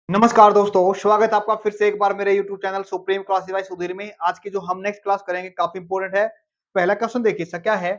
नमस्कार दोस्तों, स्वागत है आपका फिर से एक बार मेरे YouTube channel supreme classes bye Sudhir में। आज की जो हम नेक्स्ट क्लास करेंगे काफी इंपॉर्टेंट है। पहला क्वेश्चन देखिए इसका क्या है।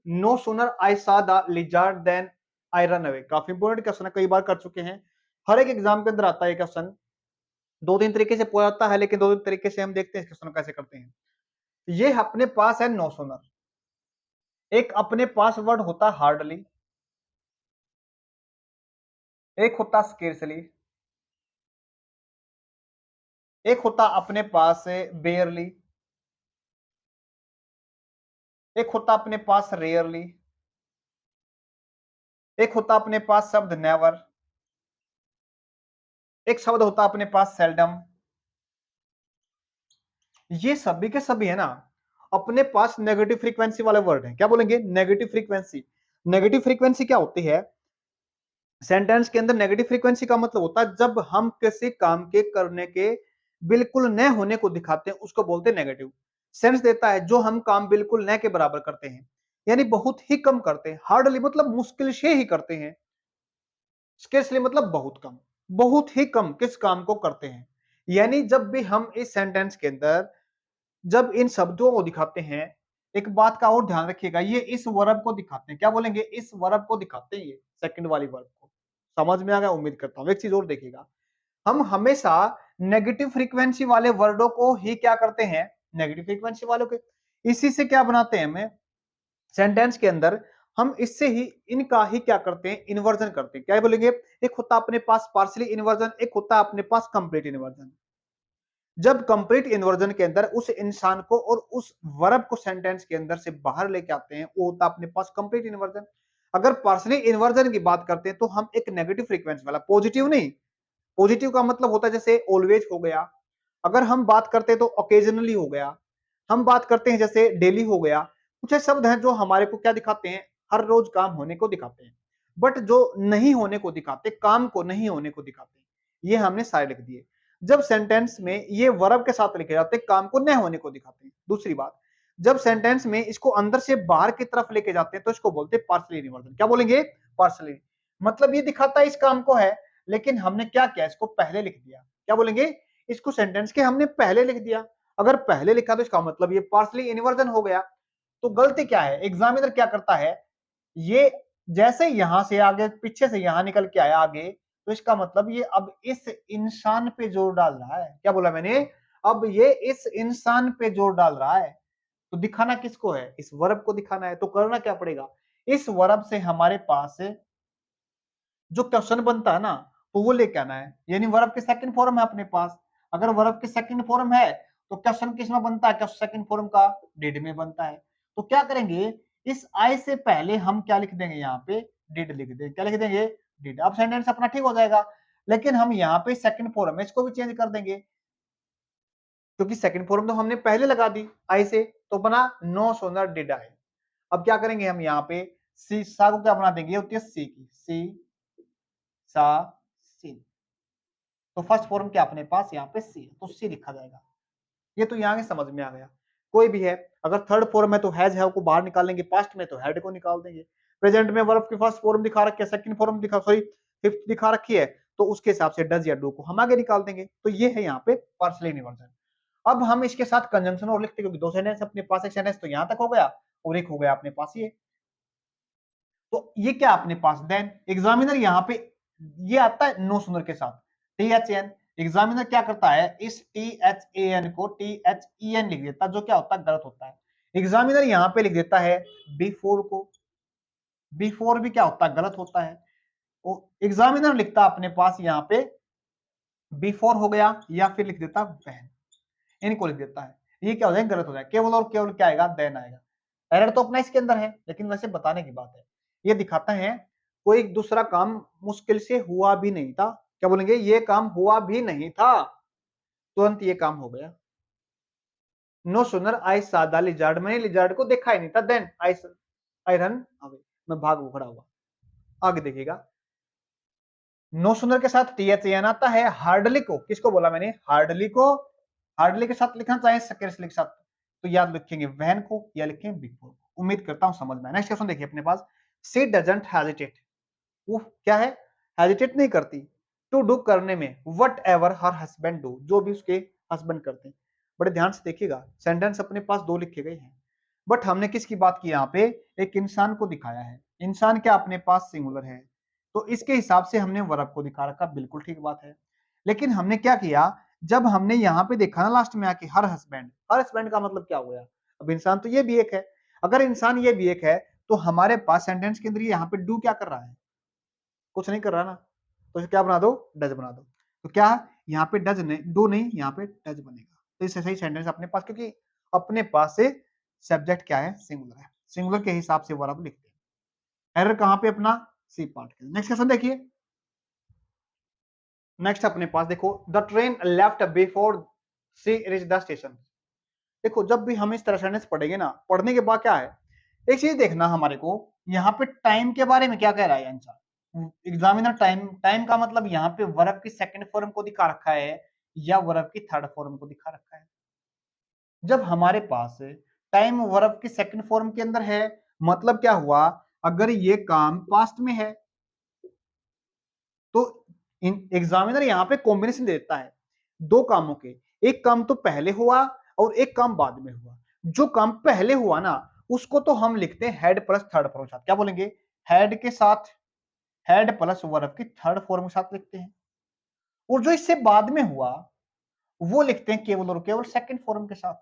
No sooner I saw the lizard then I ran away. काफी इंपॉर्टेंट क्वेश्चन है, कई बार कर चुके हैं। हर एक एग्जाम के अंदर आता है ये क्वेश्चन। दो तीन तरीके से पूछा जाता है, लेकिन दो तीन तरीके से हम देखते हैं इस क्वेश्चन को कैसे करते हैं। ये अपने पास है नो सूनर। एक अपने पास वर्ड होता है हार्डली, एक होता स्केर्सली, एक होता अपने पास बेयरली, एक होता अपने पास रेयरली, एक होता अपने पास शब्द नेवर, एक शब्द होता अपने पास सेल्डम। ये सभी के सभी है ना, अपने पास नेगेटिव फ्रीक्वेंसी वाले वर्ड है। क्या बोलेंगे? Negative frequency. नेगेटिव फ्रीक्वेंसी क्या होती है? सेंटेंस के अंदर नेगेटिव फ्रीक्वेंसी का मतलब होता है जब हम किसी काम के करने के बिल्कुल न होने को दिखाते हैं, उसको बोलते हैं नेगेटिव। सेंस देता है जो हम काम बिल्कुल न के बराबर करते हैं, यानी बहुत ही कम करते हैं। हार्डली मतलब मुश्किल से ही करते हैं। स्केर्सली मतलब बहुत कम, बहुत ही कम किस काम को करते हैं। यानी जब भी हम इस सेंटेंस के अंदर जब इन शब्दों को दिखाते हैं, एक बात का और ध्यान रखिएगा, ये इस वर्ब को दिखाते हैं। क्या बोलेंगे? इस वर्ब को दिखाते हैं, ये सेकंड वाली वर्ब को। समझ में आ गया उम्मीद करता हूं। एक चीज और देखिएगा, हम हमेशा नेगेटिव फ्रीक्वेंसी वाले वर्डों को ही क्या करते हैं? नेगेटिव फ्रीक्वेंसी वालों के इसी से क्या बनाते हैं हमें सेंटेंस के अंदर, हम इससे ही इनका ही क्या करते हैं? इन्वर्जन करते हैं। क्या बोलेंगे? एक होता अपने पास पार्शियली इन्वर्जन, एक होता अपने पास कंप्लीट इन्वर्जन। जब कंप्लीट इन्वर्जन के अंदर उस इंसान को और उस वर्ब को सेंटेंस के अंदर से बाहर लेके आते हैं, वो होता अपने पास कंप्लीट इन्वर्जन। अगर पार्शियली इन्वर्जन की बात करते हैं तो हम एक नेगेटिव फ्रीक्वेंसी वाला, पॉजिटिव नहीं। पॉजिटिव का मतलब होता है जैसे ऑलवेज हो गया, अगर हम बात करते हैं तो ओकेजनली हो गया, हम बात करते हैं जैसे डेली हो गया। कुछ ऐसे शब्द हैं जो हमारे को क्या दिखाते हैं? हर रोज काम होने को दिखाते हैं। बट जो नहीं होने को दिखाते, काम को नहीं होने को दिखाते, ये हमने सारे लिख दिए। जब सेंटेंस में ये वर्ब के साथ लिखे जाते हैं, काम को न होने को दिखाते हैं। दूसरी बात, जब सेंटेंस में इसको अंदर से बाहर की तरफ लेके जाते हैं तो इसको बोलते हैं पार्शियली इन्वर्जन। क्या बोलेंगे? पार्शियली मतलब ये दिखाता है इस काम को है, लेकिन हमने क्या किया? इसको पहले लिख दिया। क्या बोलेंगे? इसको सेंटेंस के हमने पहले लिख दिया। अगर पहले लिखा तो इसका मतलब ये पार्शियली इन्वर्जन हो गया। तो गलती क्या है? एग्जामिनर क्या करता है, ये जैसे यहां से आगे पीछे से यहां निकल के आया आगे, तो इसका मतलब ये अब इस इंसान पे जोर डाल रहा है। क्या बोला मैंने? अब ये इस इंसान पे जोर डाल रहा है। तो दिखाना किसको है? इस वर्ब को दिखाना है। तो करना क्या पड़ेगा? इस वर्ब से हमारे पास जो क्वेश्चन बनता है ना, तो वो लेके आना है। यानी वर्ब के सेकंड फॉर्म है अपने पास। अगर वर्ब के सेकंड फॉर्म है तो क्वेश्चन किस में बनता है? सेकंड फॉर्म का डिड में बनता है। तो क्या करेंगे? इस आई से पहले हम क्या लिख देंगे? यहाँ पे डिड लिख देंगे। क्या लिख देंगे? डिड। अब सेंटेंस अपना ठीक हो जाएगा। लेकिन हम यहाँ पे सेकंड फॉर्म है, इसको भी चेंज कर देंगे, क्योंकि सेकंड फॉर्म तो हमने पहले लगा दी आई से, तो बना नो सोनर डिड आई। अब क्या करेंगे हम यहाँ पे? सी सा को क्या बना देंगे? ये होती है सी की, सी सा सी। तो फर्स्ट फॉर्म क्या अपने पास यहाँ पे सी है, तो सी लिखा जाएगा। ये तो यहाँ के समझ में आ गया। कोई भी है, अगर थर्ड फॉर्म है तो हैज है को बाहर निकाल लेंगे, पास्ट में तो हैड को निकाल देंगे। प्रेजेंट में वर्ब की फर्स्ट फॉर्म दिखा रखी है, सेकंड फॉर्म दिखा सॉरी फिफ्थ दिखा रखी है, तो उसके हिसाब से डज या डू को हम आगे निकाल देंगे। तो ये है यहाँ पे पार्शियल इन्वर्जन। अब हम इसके साथ कंजंक्शन और लिखते, क्योंकि दो सेंटेंस अपने पास, एक सेंटेंस तो यहाँ तक हो गया और एक हो गया अपने पास ये। तो ये क्या अपने पास देन एग्जामिनर यहाँ पे ये आता है नो सुनर के साथ टी एच एन। एग्जामिनर क्या करता है? इस टी एच ए एन को टी एच ई एन लिख देता है, जो क्या होता है? गलत होता है। एग्जामिनर यहाँ पे लिख देता है बिफोर को। बिफोर भी क्या होता है? गलत होता है। एग्जामिनर लिखता है अपने पास यहाँ पे बिफोर हो गया, या फिर लिख देता वैन, इनको लिख देता है। ये क्या हो जाएगा? गलत हो जाएगा। केवल और केवल क्या आएगा? देन आएगा। एरर तो अपना इसके अंदर है, लेकिन वैसे बताने की बात है। ये दिखाता है कोई दूसरा काम मुश्किल से हुआ भी नहीं था। क्या बोलेंगे? ये काम हुआ भी नहीं था, तुरंत ये काम हो गया। No sooner I saw the lizard, मैंने लिजर्ड को देखा ही नहीं था, देन आई रन अवे, मैं भाग खड़ा हुआ। आगे देखिएगा, नो सुनर के साथ टी एच एन आता है। हार्डली को किसको बोला मैंने? हार्डली को। हार्डली के साथ लिखना चाहे स्केर्सली के साथ, तो याद लिखेंगे वैन को या लिखेंगे बिफोर को। उम्मीद करता हूं समझ में। नेक्स्ट क्वेश्चन देखिए अपने पास, सी डजंट हेजिटेट। वो क्या है? हेजिटेट नहीं करती। टू डू करने में, what ever her husband do, जो भी उसके हस्बैंड करते हैं। बड़े ध्यान से देखिएगा, सेंटेंस अपने पास दो लिखे गए हैं, बट हमने किसकी बात की यहाँ पे, एक इंसान को दिखाया है। इंसान क्या अपने पास सिंगुलर है, तो इसके हिसाब से हमने वर्ब को दिखा रखा, बिल्कुल ठीक बात है। लेकिन हमने क्या किया, जब हमने यहाँ पे देखा ना लास्ट में आके हर हस्बैंड, हर हस्बैंड का मतलब क्या हो गया, अब इंसान तो ये भी एक है, अगर इंसान ये भी एक है तो हमारे पास सेंटेंस के अंदर यहाँ पे डू क्या कर रहा है, कुछ नहीं कर रहा ना, तो क्या बना दो, डज बना दो। तो क्या यहाँ पे डज नहीं, डू नहीं, यहाँ पे डज बनेगा, तो इससे सही सेंटेंस अपने पास, क्योंकि अपने पास से सब्जेक्ट क्या है, सिंगुलर है, सिंगुलर के हिसाब से वर्ब लिखते हैं। एरर कहां पे, अपना सी पार्ट के। नेक्स्ट क्वेश्चन देखिए, नेक्स्ट अपने पास देखो, the train left before she reach the station. देखो जब भी हम इस तरह सेंटेंस पढ़ेंगे ना, पढ़ने के बाद क्या है, एक चीज देखना हमारे को, यहाँ पे टाइम के बारे में क्या कह रहा है आंसर, एग्जामिनर टाइम, टाइम का मतलब यहाँ पे वर्ब की सेकंड फॉर्म को दिखा रखा है या वर्ब की थर्ड फॉर्म को दिखा रखा है। जब हमारे पास टाइम वर्ब की सेकंड फॉर्म के अंदर है, मतलब क्या हुआ, अगर ये काम पास्ट में है तो एग्जामिनर यहाँ पे कॉम्बिनेशन देता है दो कामों के, एक काम तो पहले हुआ और एक काम बाद में हुआ। जो काम पहले हुआ ना, उसको तो हम लिखते हैं हेड प्लस थर्ड फॉर्म के साथ, क्या बोलेंगे, हेड के साथ, हेड प्लस वर्ब की थर्ड फॉर्म के साथ लिखते हैं। और जो इससे बाद में हुआ वो लिखते हैं केवल और केवल सेकंड फॉर्म के साथ।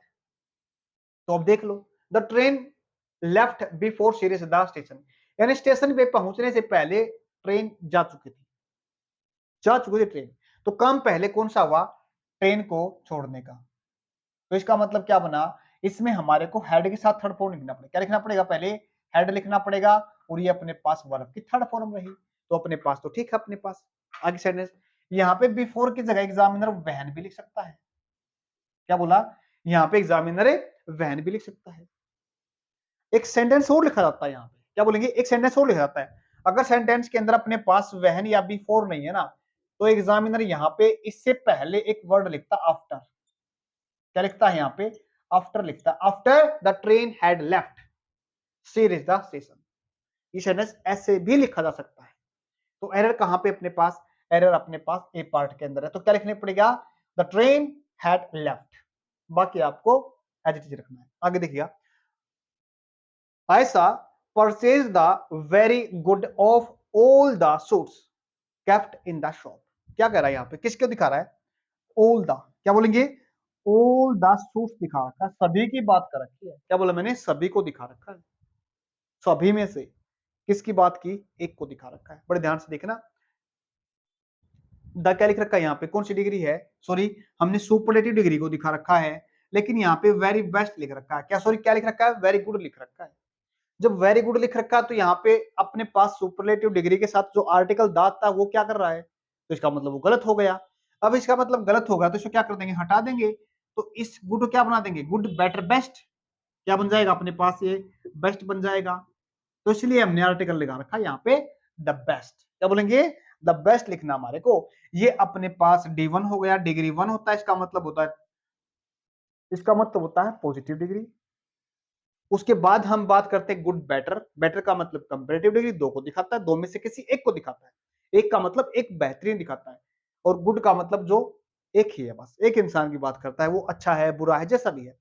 तो अब देख लो, the train left before reaches the station, यानी स्टेशन पे पहुंचने से पहले ट्रेन जा चुकी थी, जा चुकी थी ट्रेन। तो काम पहले कौन सा हुआ, ट्रेन को छोड़ने का। तो इसका मतलब क्या बना, इसमें हमारे को हेड के साथ थर्ड फॉर्म लिखना पड़ेगा, क्या लिखना पड़ेगा, पहले हेड लिखना पड़ेगा और ये अपने पास वर्ब की थर्ड फॉर्म रही, तो अपने पास तो ठीक है अपने पास। आगे सेंटेंस, यहाँ पे बिफोर की जगह एग्जामिनर वहन भी लिख सकता है, क्या बोला, यहाँ पे एग्जामिनर वहन भी लिख सकता है। एक सेंटेंस और लिखा जाता है यहाँ पे, क्या बोलेंगे, एक सेंटेंस और लिखा जाता है। अगर सेंटेंस के अंदर अपने पास वहन या बिफोर नहीं है ना, तो एग्जामिनर यहाँ पे इससे पहले एक वर्ड लिखता आफ्टर, क्या लिखता है यहाँ पे, आफ्टर लिखता है, after the train had left she reach the station. ये सेंटेंस ऐसे भी लिखा जा सकता है। तो एरर कहां पे अपने पास, एरर अपने पास ए पार्ट के अंदर है, तो क्या लिखने पड़ेगा, द ट्रेन हैड लेफ्ट, बाकी आपको एज इट इज रखना है। आगे देखिएगा, ऐसा purchase the very good of all the suits kept in the shop. क्या कह रहा है यहाँ पे, किसको दिखा रहा है, ऑल द, क्या बोलेंगे, ऑल द सूट्स दिखा रखा है, सभी की बात कर रखी है, क्या बोला मैंने, सभी को दिखा रखा है, सभी में से किसकी बात की, एक को दिखा रखा है। बड़े ध्यान से देखना, द क्या लिख रखा है यहाँ पे, कौन सी डिग्री है, सॉरी हमने सुपरलेटिव डिग्री को दिखा रखा है, लेकिन यहाँ पे वेरी बेस्ट लिख रखा है, क्या सॉरी क्या लिख रखा है, वेरी गुड लिख रखा है। जब वेरी गुड लिख रखा है तो यहाँ पे अपने पास सुपरलेटिव डिग्री के साथ जो आर्टिकल दात था वो क्या कर रहा है, तो इसका मतलब वो गलत हो गया। अब इसका मतलब गलत होगा तो इसको क्या कर देंगे, हटा देंगे, तो इस गुड को क्या बना देंगे, गुड बेटर बेस्ट, क्या बन जाएगा अपने पास, ये बेस्ट बन जाएगा। तो इसलिए हमने आर्टिकल लगा रखा यहाँ पे द बेस्ट, क्या बोलेंगे, द बेस्ट लिखना हमारे को। ये अपने पास D1 हो गया, डिग्री 1 होता है, इसका मतलब होता है, इसका मतलब होता है पॉजिटिव डिग्री। उसके बाद हम बात करते हैं गुड बेटर, बेटर का मतलब कंपैरेटिव डिग्री, दो को दिखाता है, दो में से किसी एक को दिखाता है, एक का मतलब एक बेहतरीन दिखाता है, और गुड का मतलब जो एक ही है, बस एक इंसान की बात करता है, वो अच्छा है बुरा है जैसा भी है।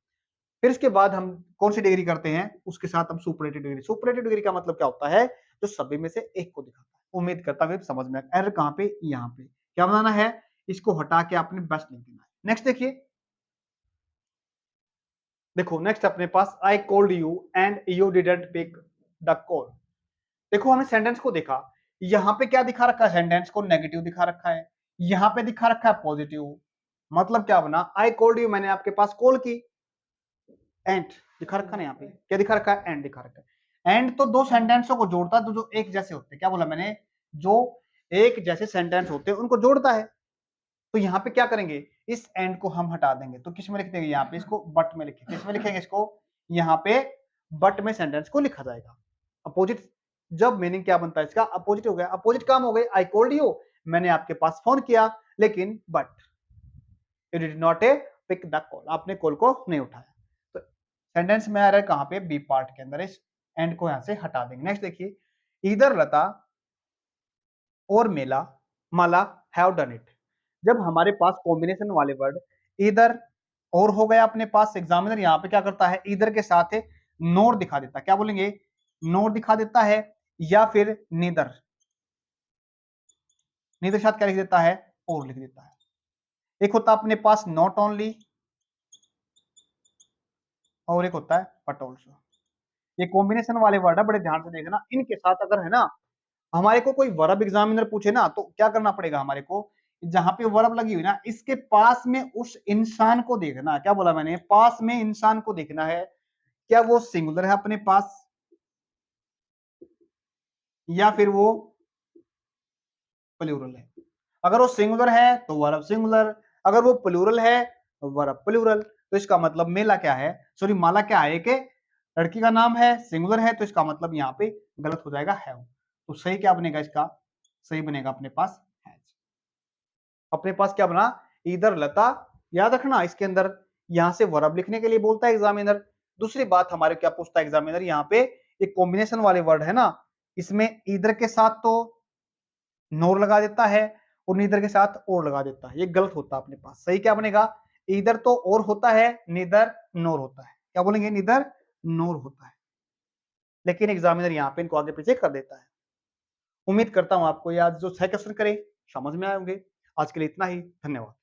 फिर इसके बाद हम कौन सी डिग्री करते हैं, उसके साथ हम सुपरलेटिव डिग्री, सुपरलेटिव डिग्री का मतलब क्या होता है, जो सभी में से एक को दिखाता है। उम्मीद करता हूं समझ में आया। एरर कहां पे, यहाँ पे क्या बनाना है, इसको हटा के आपने बेस्ट लिख देना है। नेक्स्ट देखिए, देखो नेक्स्ट अपने पास, I called you and you didn't pick the call. देखो हमने सेंटेंस को देखा, यहाँ पे क्या दिखा रखा है, सेंटेंस को नेगेटिव दिखा रखा है, यहाँ पे दिखा रखा है पॉजिटिव। मतलब क्या बना, आई कॉल्ड यू, मैंने आपके पास कॉल की, एंड दिखा रखा ना, यहाँ पे क्या दिखा रखा है, एंड दिखा रखा है। एंड तो दो सेंटेंसों को जोड़ता है, तो जो एक जैसे होते हैं, क्या बोला मैंने, जो एक जैसे सेंटेंस होते हैं उनको जोड़ता है। तो यहाँ पे क्या करेंगे, इस एंड को हम हटा देंगे, तो किस में लिख देंगे, यहाँ पे इसको बट में लिखेंगे, किस में लिखेंगे इसको, यहाँ पे बट में सेंटेंस को लिखा जाएगा। अपोजिट, जब मीनिंग क्या बनता है इसका, अपोजिट हो गया, अपोजिट काम हो गए, आई कॉल्ड यू, मैंने आपके पास फोन किया, लेकिन but you did not pick the call, आपने कॉल को नहीं उठाया। तो सेंटेंस में आ रहा है कहां पे, बी पार्ट के अंदर, इस एंड को यहां से हटा देंगे। नेक्स्ट देखिए, इधर लता और मेला माला हैव डन इट। जब हमारे पास कॉम्बिनेशन वाले वर्ड इधर और हो गया अपने पास, एग्जामिनर यहाँ पे क्या करता है, इधर के साथ नोर दिखा देता है, क्या बोलेंगे, नोर दिखा देता है, या फिर नीदर, नीदर साथ क्या लिख देता है, और लिख देता है। एक होता है अपने पास नॉट ओनली, और एक होता है बट ऑल्सो। ये कॉम्बिनेशन वाले वर्ड है, बड़े ध्यान से देखना, इनके साथ अगर है ना हमारे को कोई वर्ब एग्जामिनर पूछे ना, तो क्या करना पड़ेगा हमारे को, जहां पे वर्ब लगी हुई ना इसके पास में उस इंसान को देखना, क्या बोला मैंने, पास में इंसान को देखना है, क्या वो सिंगुलर है अपने पास, या फिर वो प्लूरल है। अगर वो सिंगुलर है तो वर्ब सिंगुलर, अगर वो प्लूरल है तो वर्ब प्लूरल। तो इसका मतलब मेला क्या है, सॉरी माला क्या है कि लड़की का नाम है, सिंगुलर है, तो इसका मतलब यहाँ पे गलत हो जाएगा हैव। तो सही क्या बनेगा इसका, सही बनेगा अपने पास हैज। अपने पास क्या बना, इधर लता, याद रखना इसके अंदर यहां से वर्ब लिखने के लिए बोलता है एग्जामिनर। दूसरी बात हमारे क्या पूछता है एग्जामिनर, यहाँ पे एक कॉम्बिनेशन वाले वर्ड है ना, इसमें इधर के साथ तो नोर लगा देता है और नीदर के साथ और लगा देता है, ये गलत होता है अपने पास। सही क्या बनेगा, इधर तो और होता है, नीदर नोर होता है, क्या बोलेंगे, नीदर नोर होता है। लेकिन एग्जामिनर यहाँ पे इनको आगे पीछे कर देता है। उम्मीद करता हूं आपको ये आज जो 6 क्वेश्चन करे समझ में आए होंगे। आज के लिए इतना ही, धन्यवाद।